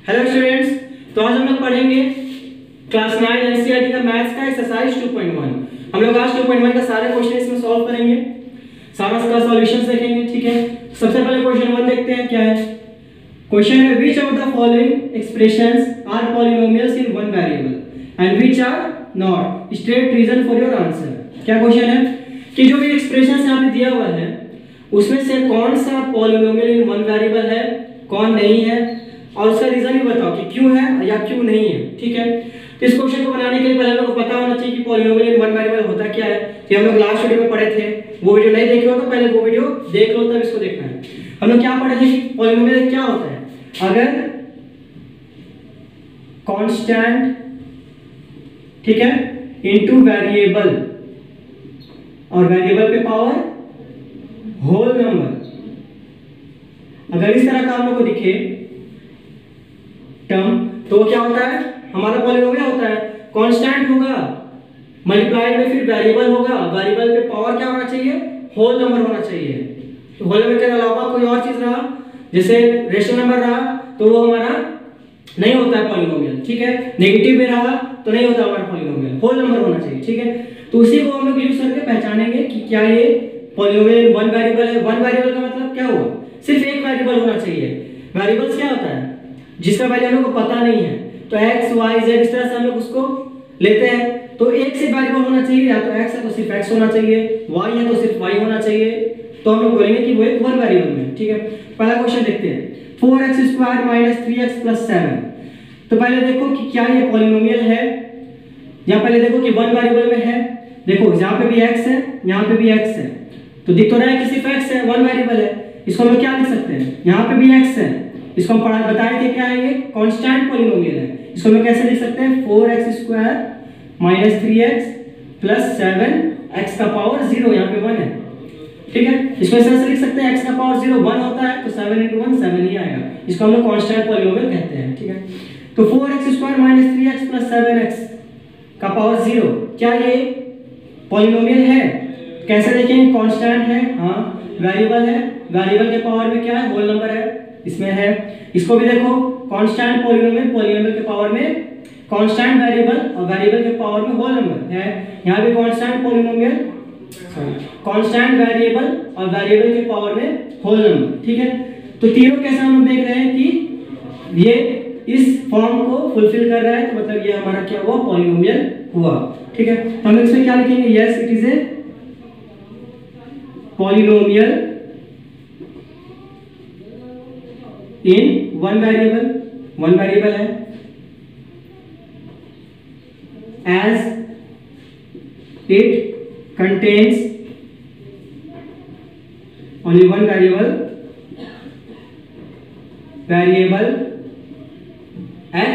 Hello students, तो आज हम लोग पढ़ेंगे क्लास 9 एनसीईआरटी का मैथ्स का एक्सरसाइज 2.1। हम लोग आज 2.1 का सारे क्वेश्चन इसमें सॉल्व करेंगे, सारा इसका सॉल्यूशंस देखेंगे। ठीक है, सबसे पहले क्वेश्चन 1 देखते हैं क्या है। क्वेश्चन है which of the following expressions are polynomials in one variable and which are not, state reason for your answer. क्या क्वेश्चन है कि जो भी एक्सप्रेशंस यहां पे दिया हुआ है उसमें से कौन सा पॉलिनोमियल इन वन वेरिएबल है, कौन नहीं है, और उसका रीजन भी बताओ कि क्यों है या क्यों नहीं है। ठीक है, तो इस क्वेश्चन को बनाने के लिए पहले हम लोग को पता होना चाहिए कि पॉलिनोमियल इन वन वेरिएबल होता क्या है। तो हम लोग लास्ट वीडियो में पढ़े थे, वो वीडियो नहीं देखे हो तो पहले वो वीडियो देख लो तब इसको देखना है। हम लोग क्या पढ़े थे कि पॉलिनोमियल क्या होता है, अगर कांस्टेंट, ठीक है, इनटू वेरिएबल और वेरिएबल पे पावर होल नंबर, अगर इस तरह का हम लोग को दिखे टर्म तो वो क्या होता है, हमारा पॉलिनोमियल होता है। कांस्टेंट होगा मल्टीप्लाइड में फिर वेरिएबल होगा, वेरिएबल पे पावर क्या होना चाहिए, होल नंबर होना चाहिए। तो होल नंबर के अलावा कोई और चीज रहा जैसे रेशनल नंबर रहा तो वो हमारा नहीं होता है पॉलिनोमियल। ठीक है, नेगेटिव में रहा तो नहीं होता हमारा पॉलिनोमियल, होल नंबर होना चाहिए। ठीक है, तो उसी को हम लोग यूज करके पहचानेंगे कि क्या ये पॉलिनोमियल वन वेरिएबल है। वन वेरिएबल का मतलब क्या हुआ, सिर्फ एक वेरिएबल होना चाहिए। वेरिएबल्स क्या होता है जिसका वैल्यू हम लोग को पता नहीं है, तो x y z इस तरह से हम लोग उसको लेते हैं। तो एक से वेरिएबल होना चाहिए, या तो x है तो सिर्फ x होना चाहिए, y है तो सिर्फ y होना चाहिए, तो हम लोग बोलेंगे कि वो एक वन वेरिएबल में। ठीक है, पहला क्वेश्चन देखते हैं 4x² - 3x + 7। तो पहले देखो कि क्या ये पॉलिनोमियल है, या पहले देखो कि वन वेरिएबल में है। देखो यहाँ पे भी x है, यहाँ पे भी x है, तो दिख तो रहा है कि सिर्फ x है, वन वेरिएबल है। इसको हम लोग क्या लिख सकते हैं, यहाँ पे भी x है, इसको हम पढ़ा बताए थे क्या है, ये कांस्टेंट पॉलिनोमियल है। इसको हम कैसे लिख सकते हैं, 4x² - 3x + 7 x का पावर 0, यहाँ पे 1 है। ठीक है, इसको इस तरह से लिख सकते हैं, x का पावर 0 1 होता है तो 7 × 1 7 ही आएगा। इसको हम लोग कांस्टेंट पॉलिनोमियल कहते हैं। ठीक है, तो 4x² - 3x + 7x का पावर 0 क्या ये पॉलिनोमियल है? कैसे देखेंगे, कांस्टेंट है, हाँ वेरिएबल है, वेरिएबल के पावर में क्या है, होल नंबर है, इसमें है। इसको भी देखो कांस्टेंट पॉलिनोमियल, पॉलिनोमियल के पावर में कांस्टेंट वेरिएबल और वेरिएबल के पावर में होल नंबर है। यहाँ भी कांस्टेंट पॉलिनोमियल, कांस्टेंट वेरिएबल और वेरिएबल के पावर में होल नंबर। ठीक है, तो तीनों कैसे हम देख रहे हैं कि ये इस फॉर्म को फुलफिल कर रहा है, तो मतलब ये हमारा क्या हुआ, पॉलिनोमियल हुआ। ठीक है, तो हम इसमें क्या लिखेंगे, yes it is a polynomial in one variable, one variable है, as it contains only one variable, variable x,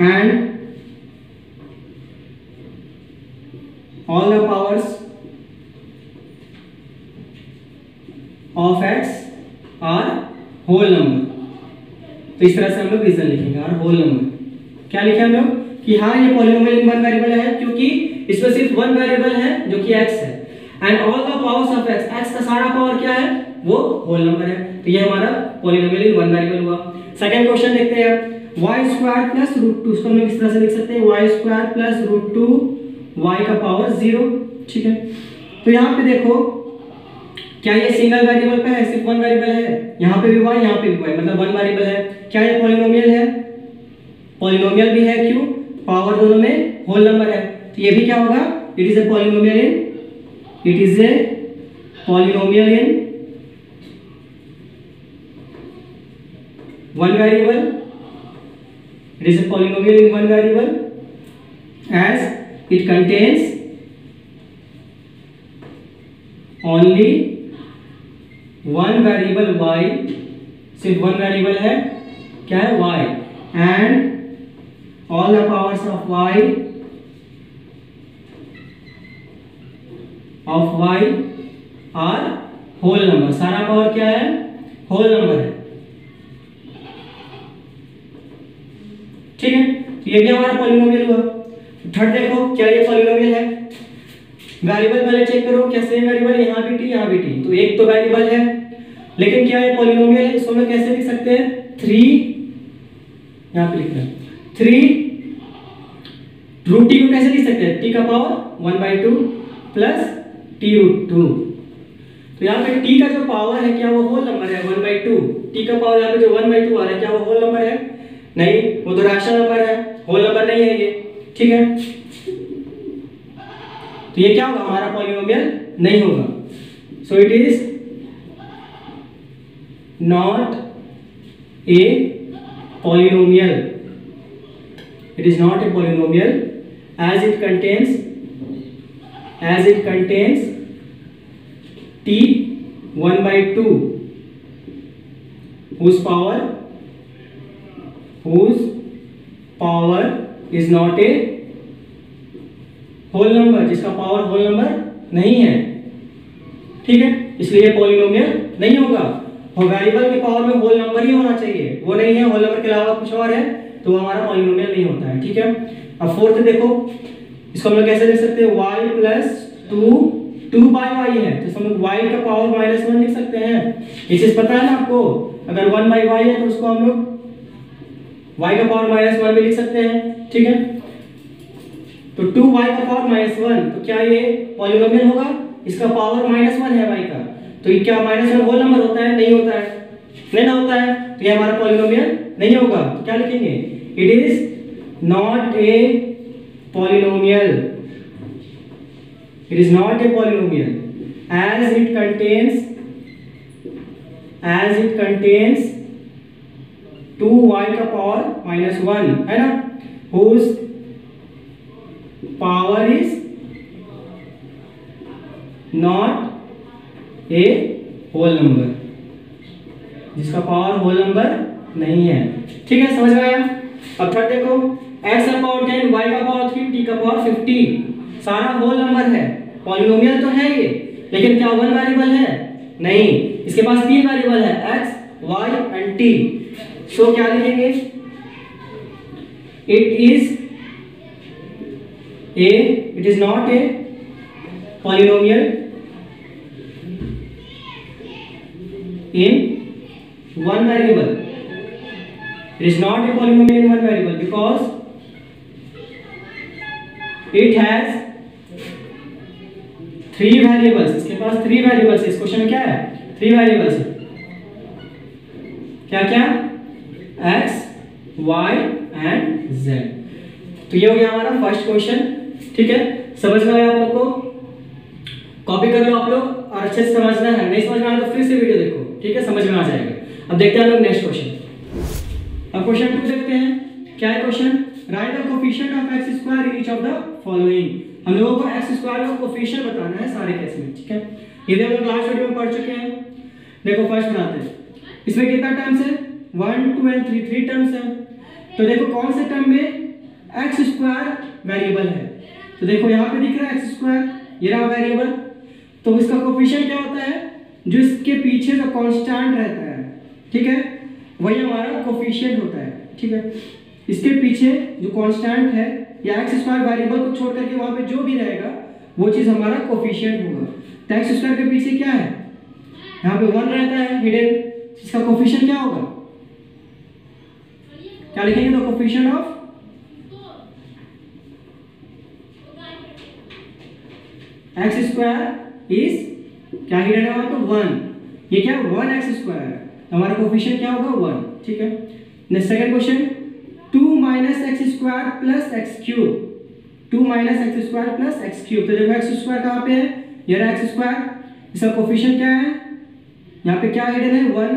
and all the powers of x are whole number. तो इस तरह से हम लोग रीजन लिखेंगे, और होल नंबर क्या लिखे हम लोग कि हाँ ये पॉलिनोमियल इन वन वेरिएबल है, क्योंकि इसमें सिर्फ वन वेरिएबल है जो कि x है, and all the powers of x, x का सारा पावर क्या है, वो होल नंबर है। तो ये हमारा पॉलिनोमियल इन वन वेरिएबल हुआ। सेकंड क्वेश्चन देखते हैं, y² + √2, इसको हम लोग इस तरह से लिख सकते हैं, y² + √2 y का पावर 0। ठीक है, तो यहाँ पे देखो क्या ये सिंगल वेरिएबल पे है, सिर्फ वन वेरिएबल है, यहाँ पे भी y, यहाँ पे भी y, मतलब वन वेरिएबल है। क्या ये पॉलिनोमियल है, पॉलिनोमियल भी है, क्यों, पावर दोनों में होल नंबर है, तो ये भी क्या होगा, it is a polynomial in, it is a polynomial in one variable, it is a polynomial in one variable as it contains only one variable y, सिर्फ वन वेरिएबल है, क्या है, y, and all the powers of y are whole number, सारा power क्या है, whole number है। ठीक है, तो ये भी हमारा पॉलिनोमियल हुआ। थर्ड देखो क्या ये पॉलिनोमियल है, वेरिएबल पहले चेक करो, क्या सेम वेरिएबल, यहाँ भी t यहाँ भी t, तो एक तो वेरिएबल है, लेकिन क्या ये पॉलिनोमियल है, इसको हम कैसे लिख सकते हैं, 3 यहाँ पे लिखना है 3 रूट टी को कैसे लिख सकते हैं, टी का पावर 1/2 प्लस टी रूट 2। तो यहाँ पे टी का जो पावर है क्या वो होल नंबर है 1/2। टी का पावर यहाँ पे जो 1/2 आ रहा है क्या वो होल नंबर है, नहीं, वो तो रैशनल नंबर है, होल नंबर नहीं है ये, ठीक है। तो ये क्या होगा, हमारा पॉलिनोमियल नहीं होगा। So it is not a polynomial, it is not a polynomial as it contains t 1/2 whose power is not a whole number, जिसका पावर होल नंबर नहीं है, ठीक है, इसलिए पॉलिनोमियल नहीं होगा। वेरिएबल के पावर में होल नंबर ही होना चाहिए, वो नहीं है, होल नंबर के अलावा कुछ और है तो हमारा पॉलिनोमियल नहीं होता है, ठीक है। अब फोर्थ देखो, इसको हम लोग कैसे लिख सकते हैं, y प्लस 2 बाई वाई है तो हम लोग y का पावर -1 लिख सकते हैं। ये चीज पता है ना आपको, अगर 1/y है तो उसको हम लोग y का पावर -1 भी लिख सकते हैं, ठीक है। तो 2y का पावर -1, तो क्या ये पॉलिनोमियल होगा, इसका पावर -1 है y का, तो ये क्या -1 होल नंबर होता है, नहीं होता है, नहीं ना होता है, तो ये हमारा पॉलिनोमियल नहीं होगा। तो क्या लिखेंगे, it is not a polynomial, it is not a polynomial as it contains 2y का पावर -1 है ना, whose power is not a whole number, जिसका पावर होल नंबर नहीं है, ठीक है, समझ में आया। अब थर्ड देखो, x का पावर 10, y का पावर 3, t का पावर 50, सारा होल नंबर है, पॉलिनोमियल तो है ये, लेकिन क्या वन वेरिएबल है, नहीं, इसके पास 3 वेरिएबल है x, y एंड t। सो क्या लिखेंगे, it is not a polynomial in one variable, it is not a polynomial in one variable because it has 3 variables, इसके पास 3 variables है, इस क्वेश्चन में क्या है, 3 variables है, क्या क्या, x, y and z। तो ये हो गया हमारा फर्स्ट क्वेश्चन, ठीक है, समझ में आया आप लोग को, कॉपी कर लो आप लोग, और अच्छे से समझना है, नहीं समझ में आया तो फिर से वीडियो देखो, ठीक है, समझ में आ जाएगा। अब देखते हैं हम लोग नेक्स्ट क्वेश्चन। अब क्वेश्चन 2 देखते हैं, क्या है question, right the coefficient of x square in each of the following. हम लोगों को x स्क्वायर का कोफिशिएंट बताना है सारे केस में, ठीक है, ये हम लोग लास्ट वीडियो में पढ़ चुके हैं। देखो फर्स्ट बनाते हैं, इसमें कितना टर्म्स है, 1 2 एंड 3 टर्म्स है। तो देखो कौन से टर्म में x स्क्वायर वेरिएबल है, तो देखो यहाँ पे दिख रहा है x स्क्वायर, ये रहा वेरिएबल, तो इसका कोफिशिएंट क्या होता है, जो इसके पीछे जो कांस्टेंट रहता है, ठीक है, वही हमारा कोफिशिएंट होता है, ठीक है। इसके पीछे जो कांस्टेंट है या x स्क्वायर वेरिएबल को छोड़ करके वहां पे जो भी रहेगा वो चीज हमारा कोफिशिएंट होगा। तो x स्क्वायर के पीछे क्या है, यहाँ पे 1 रहता है हिडन, इसका कोफिशिएंट क्या होगा, क्या लिखेंगे, the coefficient of x square is क्या हिडन है वहां पे 1, ये क्या 1x स्क्वायर, हमारा कोफिशिएंट क्या होगा 1, ठीक है। Next second question, 2 - x square plus x cube, 2 - x square plus x cube. तो देखो x स्क्वायर कहाँ पे है, ये रहा x स्क्वायर, इसका कोफिशिएंट क्या है, यहाँ पे क्या हिडन है 1,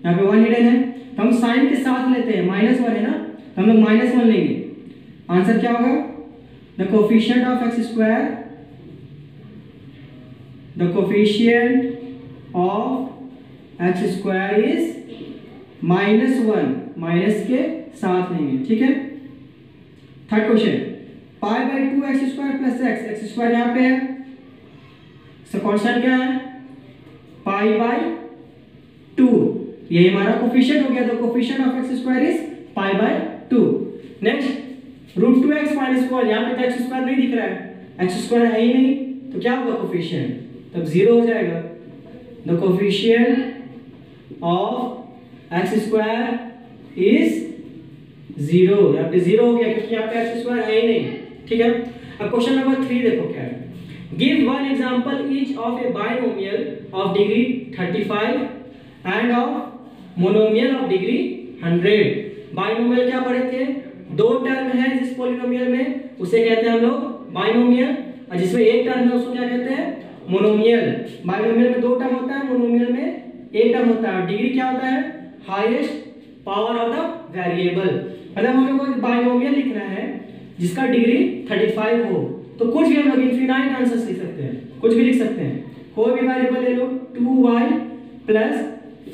यहाँ पे 1 हिडन है, तो हम साइन के साथ लेते हैं, -1 है ना, तो हम लोग -1 लेंगे, आंसर क्या होगा, the coefficient of x square, the coefficient of x square is -1, minus के साथ लेंगे, ठीक है। Third question, π/2 x square plus x square यहाँ पे है, इसका कांस्टेंट क्या है, π/2, ये हमारा कोफिशिएंट हो गया, तो coefficient of x square is π/2। Next √2x - 1, यहाँ पे तो x स्क्वायर नहीं दिख रहा है, x स्क्वायर है ही नहीं, तो क्या होगा कोफिशिएंट, तब 0 हो जाएगा। The coefficient of x square is 0, यहाँ पे 0 हो गया क्योंकि यहाँ पे एक्स स्क्वायर है ही नहीं, ठीक है। अब क्वेश्चन नंबर 3 देखो क्या है, give one example each of A binomial of degree 35 end of monomial of degree 100। Binomial क्या पढ़े थे, दो टर्म है जिस पॉलिनोमियल में उसे कहते हैं हम लोग बाइनोमियल, और जिसमें एक टर्म है उसको क्या कहते हैं, मोनोमियल। बाइनोमियल में दो टर्म होता है, मोनोमियल में एक टर्म होता है। डिग्री क्या होता है, highest power of the variable. मतलब हम लोग को बाइनोमियल लिखना है जिसका डिग्री 35 हो, तो कुछ भी हम लोग इनफिनाइट आंसर्स लिख सकते हैं, कुछ भी लिख सकते हैं। कोई भी वेरिएबल ले लो, 2y प्लस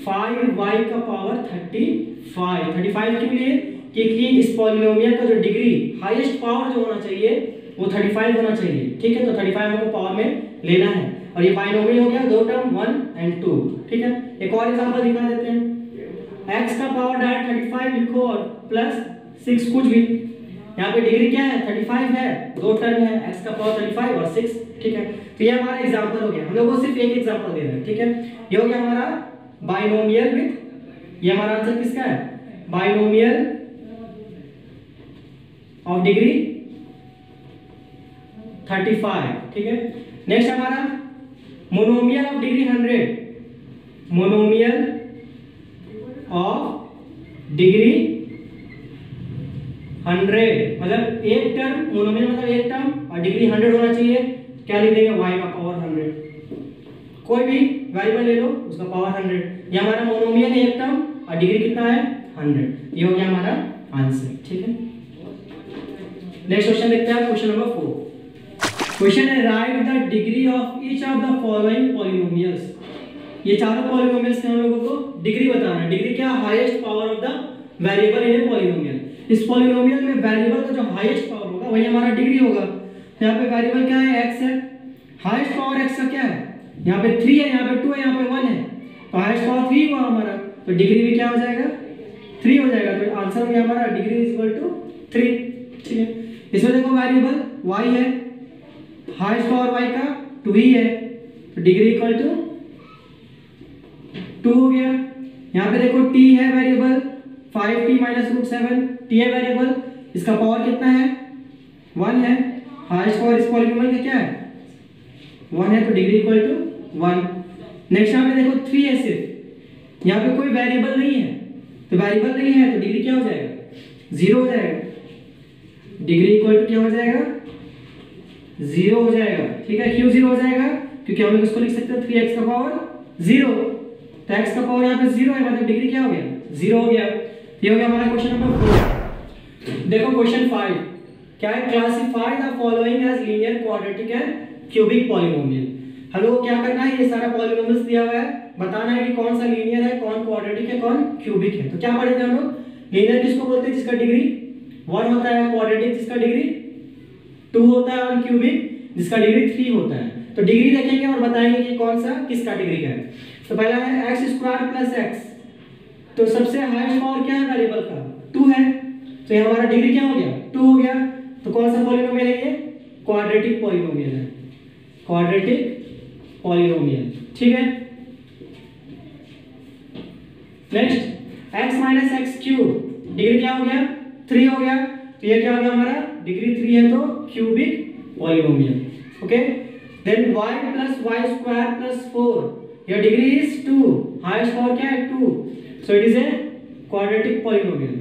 5y का पावर 35 क्यों लिए, क्योंकि इस पॉलिनोमियल का जो डिग्री हाईएस्ट पावर जो होना चाहिए वो 35 होना चाहिए, ठीक है। तो 35 हमको पावर में लेना है, और ये बाइनोमियल हो गया दो टर्म 1 और 2, ठीक है। एक और एग्जांपल दिखा देते हैं, x का पावर डायरेक्ट 35 लिखो और प्लस 6 कुछ भी, यहाँ पे डिग्री क्या है 35 है, दो टर्म है, x का पावर 35 और 6, ठीक है। तो ये हमारा एग्जांपल हो गया, हम लोग को सिर्फ एक एग्जांपल दे रहे हैं, ठीक है। ये हो गया हमारा बाइनोमियल विद, ये हमारा आंसर किसका है, बाइनोमियल ऑफ डिग्री 35, ठीक है। नेक्स्ट हमारा monomial of degree 100, monomial of degree 100 मतलब एक टर्म, मोनोमियल मतलब एक टर्म और डिग्री 100 होना चाहिए। क्या लिख देंगे, y का पावर 100, कोई भी वेरिएबल ले लो उसका पावर 100। ये हमारा मोनोमियल है एक टर्म और डिग्री कितना है 100, ये हो गया हमारा आंसर, ठीक है। नेक्स्ट क्वेश्चन देखते हैं, क्वेश्चन नंबर 4। क्वेश्चन है right the degree of each of the following polynomials. ये चारों पॉलिनोमियल्स के हम लोगों को डिग्री बताना है। डिग्री क्या, highest power of the variable in a polynomial. इस पॉलिनोमियल में वेरिएबल का जो हाईएस्ट पावर होगा वही हमारा डिग्री होगा। यहाँ पे वेरिएबल क्या है, x है, हाईएस्ट पावर x का क्या है, यहाँ पे 3 है, यहाँ पे 2 है, यहाँ पे 1 है, तो हाईएस्ट पावर 3 हुआ हमारा, तो डिग्री भी क्या हो जाएगा 3 हो जाएगा। तो आंसर में हमारा डिग्री इज इक्वल टू 3, ठीक है। इसमें देखो वेरिएबल y है, हाईएस्ट पावर y का 2 ही है, तो डिग्री इक्वल टू 2 हो गया। यहाँ पे देखो t है variable 5t minus root 7, t है वेरिएबल, इसका पावर कितना है 1 है, हाईएस्ट पावर इस पॉलिनोमियल का क्या है 1 है, तो डिग्री इक्वल टू 1। नेक्स्ट यहाँ पे देखो 3 है सिर्फ, यहाँ पे कोई वेरिएबल नहीं है, तो वेरिएबल नहीं है तो डिग्री क्या हो जाएगा 0 हो जाएगा, डिग्री इक्वल टू क्या हो जाएगा 0 हो जाएगा, ठीक है। क्यों 0 हो जाएगा, क्योंकि हम लोग इसको लिख सकते हैं 3x का पावर 0, तो x का पावर यहाँ पे 0 है, मतलब डिग्री क्या हो गया 0 हो गया। ये हो गया हमारा क्वेश्चन नंबर 4। देखो क्वेश्चन 5 क्या है, classify the following as linear, quadratic and cubic polynomial. हम लोग को क्या करना है, ये सारा पॉलिनोमियल्स दिया हुआ है, बताना है कि कौन सा लीनियर है, कौन क्वाड्रेटिक है, कौन क्यूबिक है। तो क्या पढ़े थे हम लोग, लीनियर किसको बोलते हैं, जिसका डिग्री 1 होता है, क्वाड्रेटिक जिसका डिग्री 2 होता है, और क्यूबिक जिसका डिग्री 3 होता है। तो डिग्री देखेंगे और बताएंगे कि कौन सा किस कैटेगरी का है। तो पहला है एक्स स्क्वायर प्लस एक्स, तो सबसे हाईएस्ट पावर क्या है वेरिएबल का 2 है, तो ये हमारा डिग्री क्या हो गया 2 हो गया। तो कौन सा पॉलिनोमियल है ये, क्वाड्रेटिक पॉलिनोमियल है, क्वाड्रेटिक पॉलिनोमियल, ठीक है। Next x minus x cube, degree क्या हो गया 3 हो गया, तो ये क्या हो गया हमारा डिग्री 3 है, तो cubic polynomial, okay. Then y plus y square plus 4, your degree is 2, highest power क्या है 2, so it is a quadratic polynomial,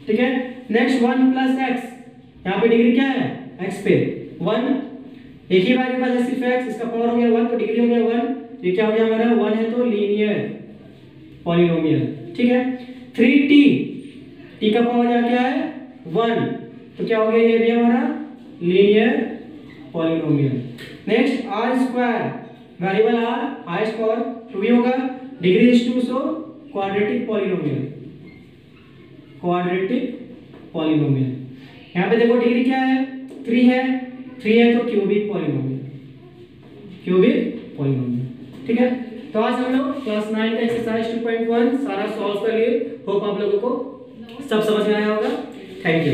ठीक है। नेक्स्ट 1 प्लस x, यहाँ पे डिग्री क्या है x पे 1, एक ही वेरिएबल है सिर्फ x, इसका पावर हो गया 1, तो डिग्री हो गया 1, ये क्या हो गया हमारा 1 है, तो लीनियर पॉलिनोमियल, ठीक है। 3t, t का पावर यहाँ क्या है 1, तो क्या हो गया ये भी हमारा linear polynomial. Next r square, variable r, highest power 2 ही होगा, degree is 2, so quadratic polynomial, quadratic polynomial. यहाँ पे देखो डिग्री क्या है 3 है, तो क्यूबिक पॉलिनोमियल, क्यूबिक पॉलिनोमियल, ठीक है। तो आज हम लोग क्लास 9 का एक्सरसाइज 2.1 सारा सॉल्व कर लिए। होप आप लोगों को सब समझ में आया होगा। Thank you.